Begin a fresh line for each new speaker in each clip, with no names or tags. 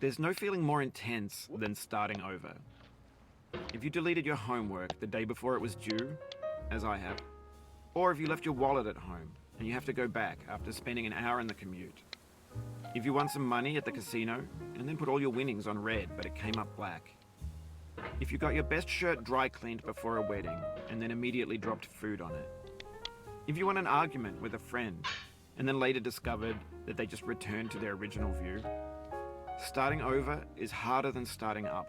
There's no feeling more intense than starting over. If you deleted your homework the day before it was due, as I have, or if you left your wallet at home and you have to go back after spending an hour in the commute. If you won some money at the casino and then put all your winnings on red but it came up black. If you got your best shirt dry cleaned before a wedding and then immediately dropped food on it. If you won an argument with a friend and then later discovered that they just returned to their original view. Starting over is harder than starting up.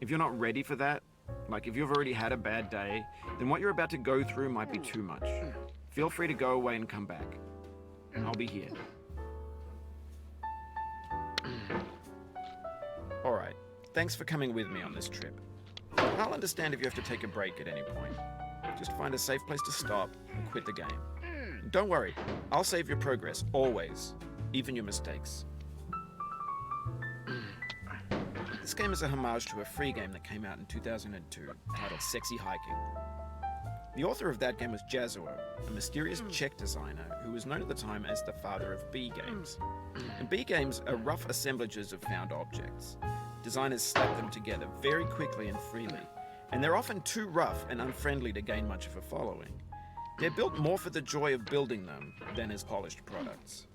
If you're not ready for that, like if you've already had a bad day, then what you're about to go through might be too much. Feel free to go away and come back. I'll be here. Alright, thanks for coming with me on this trip. I'll understand if you have to take a break at any point. Just find a safe place to stop and quit the game. Don't worry, I'll save your progress, always, even your mistakes. This game is a homage to a free game that came out in 2002 titled Sexy Hiking. The author of that game was Jazuo, a mysterious Czech designer who was known at the time as the father of B games. And B games are rough assemblages of found objects. Designers slap them together very quickly and freely, and they're often too rough and unfriendly to gain much of a following. They're built more for the joy of building them than as polished products.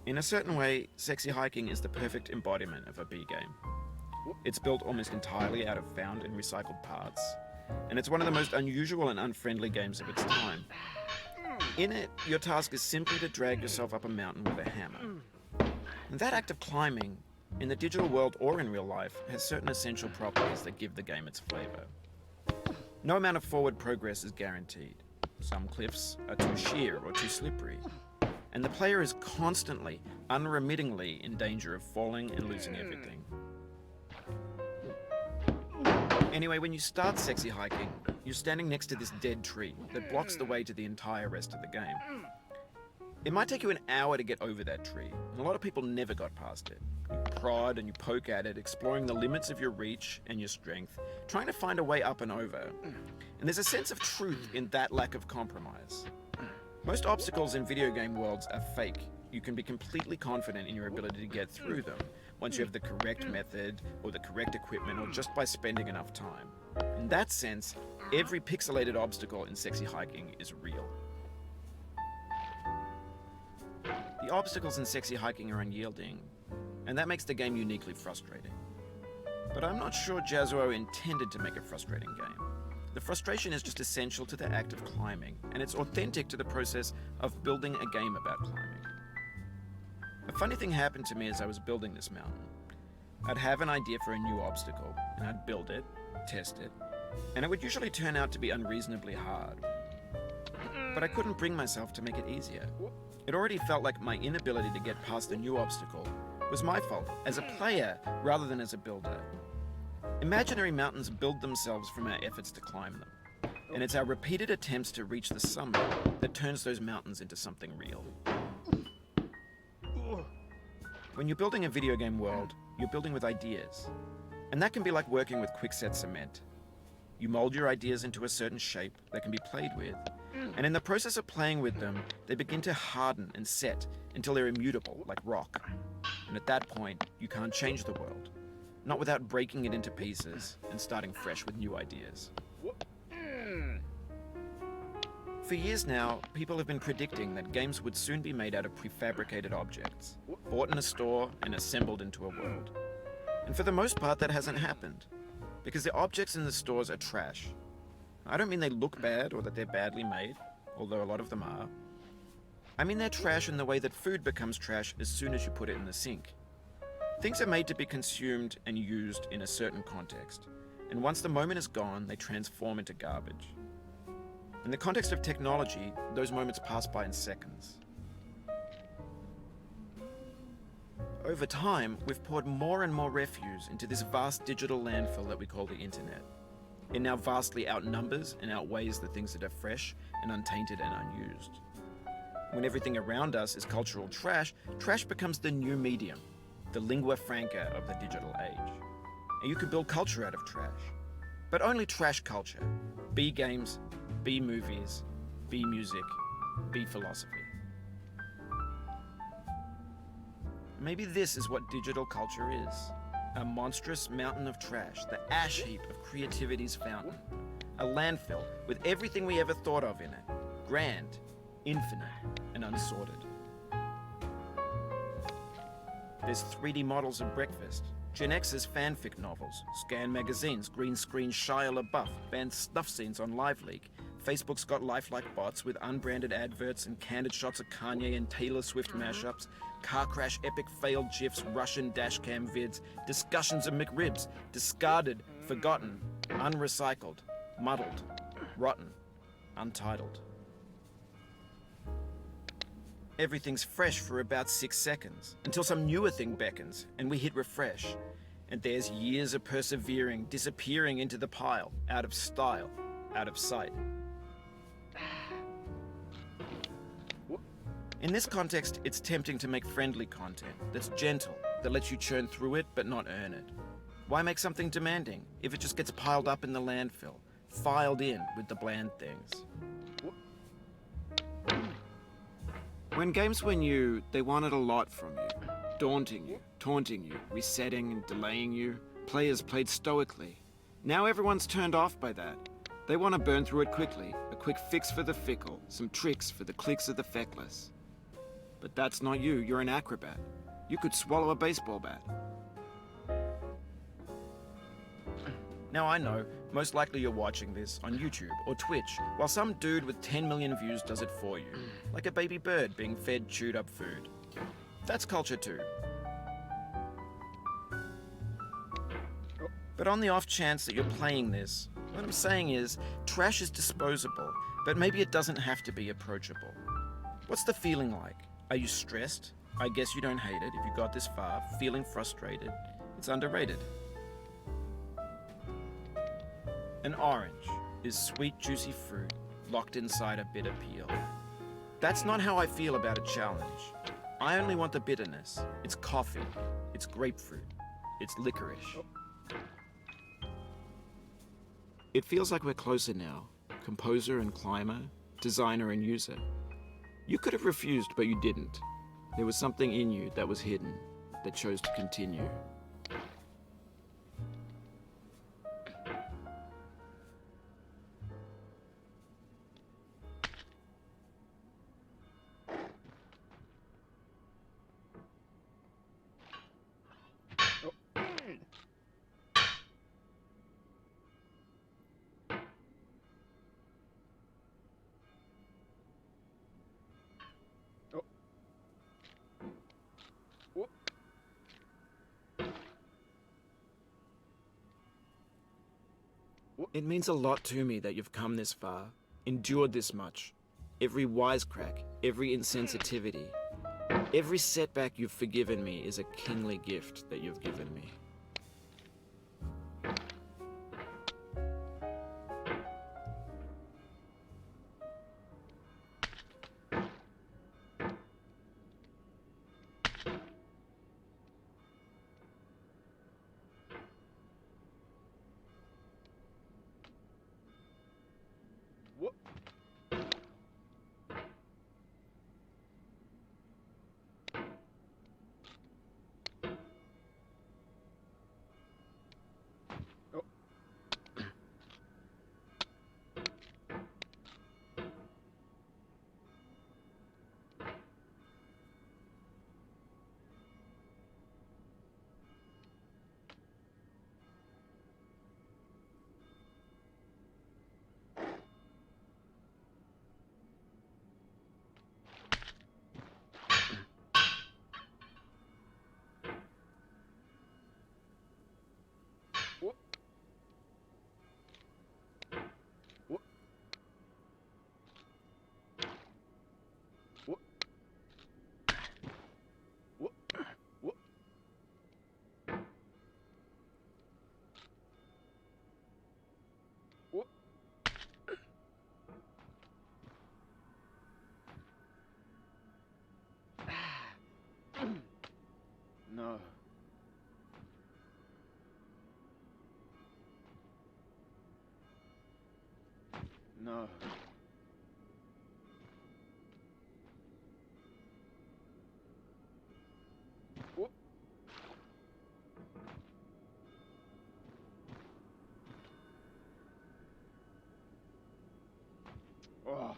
In a certain way, Sexy Hiking is the perfect embodiment of a B game. It's built almost entirely out of found and recycled parts, and it's one of the most unusual and unfriendly games of its time. In it, your task is simply to drag yourself up a mountain with a hammer. And that act of climbing, in the digital world or in real life, has certain essential properties that give the game its flavor. No amount of forward progress is guaranteed. Some cliffs are too sheer or too slippery. And the player is constantly, unremittingly in danger of falling and losing everything. Anyway, when you start Sexy Hiking, you're standing next to this dead tree that blocks the way to the entire rest of the game. It might take you an hour to get over that tree, and a lot of people never got past it. You prod and you poke at it, exploring the limits of your reach and your strength, trying to find a way up and over. And there's a sense of truth in that lack of compromise. Most obstacles in video game worlds are fake. You can be completely confident in your ability to get through them once you have the correct method or the correct equipment or just by spending enough time. In that sense, every pixelated obstacle in Sexy Hiking is real. The obstacles in Sexy Hiking are unyielding, and that makes the game uniquely frustrating. But I'm not sure Jazuo intended to make a frustrating game. The frustration is just essential to the act of climbing, and it's authentic to the process of building a game about climbing. A funny thing happened to me as I was building this mountain. I'd have an idea for a new obstacle, and I'd build it, test it, and it would usually turn out to be unreasonably hard. But I couldn't bring myself to make it easier. It already felt like my inability to get past a new obstacle was my fault as a player rather than as a builder. Imaginary mountains build themselves from our efforts to climb them, and it's our repeated attempts to reach the summit that turns those mountains into something real. When you're building a video game world, you're building with ideas, and that can be like working with quickset cement. You mold your ideas into a certain shape that can be played with, and in the process of playing with them, they begin to harden and set until they're immutable, like rock. And at that point, you can't change the world. Not without breaking it into pieces and starting fresh with new ideas. For years now, people have been predicting that games would soon be made out of prefabricated objects, bought in a store and assembled into a world. And for the most part, that hasn't happened, because the objects in the stores are trash. I don't mean they look bad or that they're badly made, although a lot of them are. I mean they're trash in the way that food becomes trash as soon as you put it in the sink. Things are made to be consumed and used in a certain context, and once the moment is gone, they transform into garbage. In the context of technology, those moments pass by in seconds. Over time, we've poured more and more refuse into this vast digital landfill that we call the internet. It now vastly outnumbers and outweighs the things that are fresh and untainted and unused. When everything around us is cultural trash, trash becomes the new medium, the lingua franca of the digital age. And you can build culture out of trash. But only trash culture. B games, B movies, B music, B philosophy. Maybe this is what digital culture is. A monstrous mountain of trash, the ash heap of creativity's fountain. A landfill with everything we ever thought of in it. Grand, infinite, and unsorted. There's 3D models of breakfast, Gen X's fanfic novels, scan magazines, green screen Shia LaBeouf, banned snuff scenes on LiveLeak. Facebook's got lifelike bots with unbranded adverts and candid shots of Kanye and Taylor Swift mashups, car crash epic failed GIFs, Russian dashcam vids, discussions of McRibs, discarded, forgotten, unrecycled, muddled, rotten, untitled. Everything's fresh for about 6 seconds, until some newer thing beckons, and we hit refresh. And there's years of persevering, disappearing into the pile, out of style, out of sight. In this context, it's tempting to make friendly content that's gentle, that lets you churn through it but not earn it. Why make something demanding if it just gets piled up in the landfill, filed in with the bland things? When games were new, they wanted a lot from you. Daunting you, taunting you, resetting and delaying you. Players played stoically. Now everyone's turned off by that. They want to burn through it quickly. A quick fix for the fickle, some tricks for the clicks of the feckless. But that's not you, you're an acrobat. You could swallow a baseball bat. Now I know, most likely you're watching this on YouTube or Twitch, while some dude with 10 million views does it for you, like a baby bird being fed chewed up food. That's culture too. But on the off chance that you're playing this, what I'm saying is, trash is disposable, but maybe it doesn't have to be approachable. What's the feeling like? Are you stressed? I guess you don't hate it if you got this far, feeling frustrated. It's underrated. An orange is sweet, juicy fruit locked inside a bitter peel. That's not how I feel about a challenge. I only want the bitterness. It's coffee. It's grapefruit. It's licorice. It feels like we're closer now. Composer and climber, designer and user. You could have refused, but you didn't. There was something in you that was hidden, that chose to continue. It means a lot to me that you've come this far, endured this much. Every wisecrack, every insensitivity, every setback you've forgiven me is a kingly gift that you've given me.
No. No. Oh.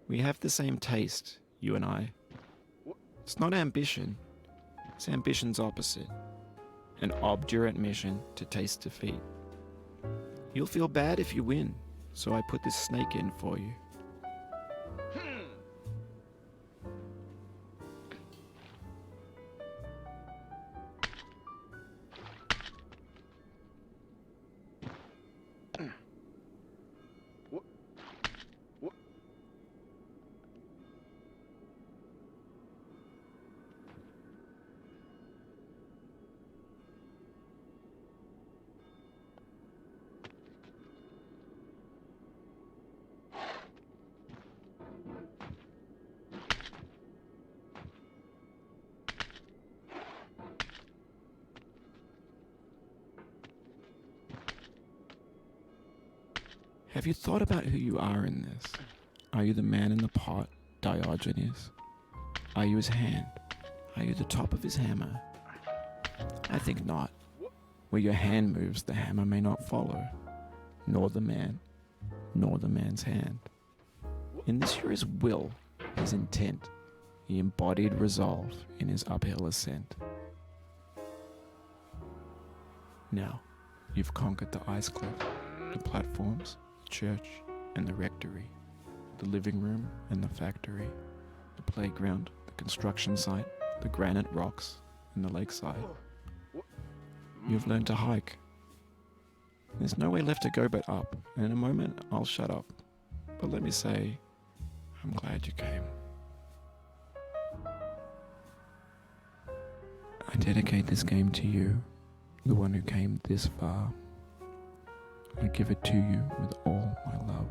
We have the same taste, you and I. It's not ambition. It's ambition's opposite. An obdurate mission to taste defeat. You'll feel bad if you win, so I put this snake in for you. Have you thought about who you are in this? Are you the man in the pot, Diogenes? Are you his hand? Are you the top of his hammer? I think not. Where your hand moves, the hammer may not follow, nor the man, nor the man's hand. In this you're his will, his intent, the embodied resolve in his uphill ascent. Now, you've conquered the ice cliff, the platforms, church and the rectory, the living room and the factory, the playground, the construction site, the granite rocks and the lakeside. You've learned to hike. There's no way left to go but up, and in a moment I'll shut up. But let me say, I'm glad you came. I dedicate this game to you, the one who came this far. I give it to you with all my love.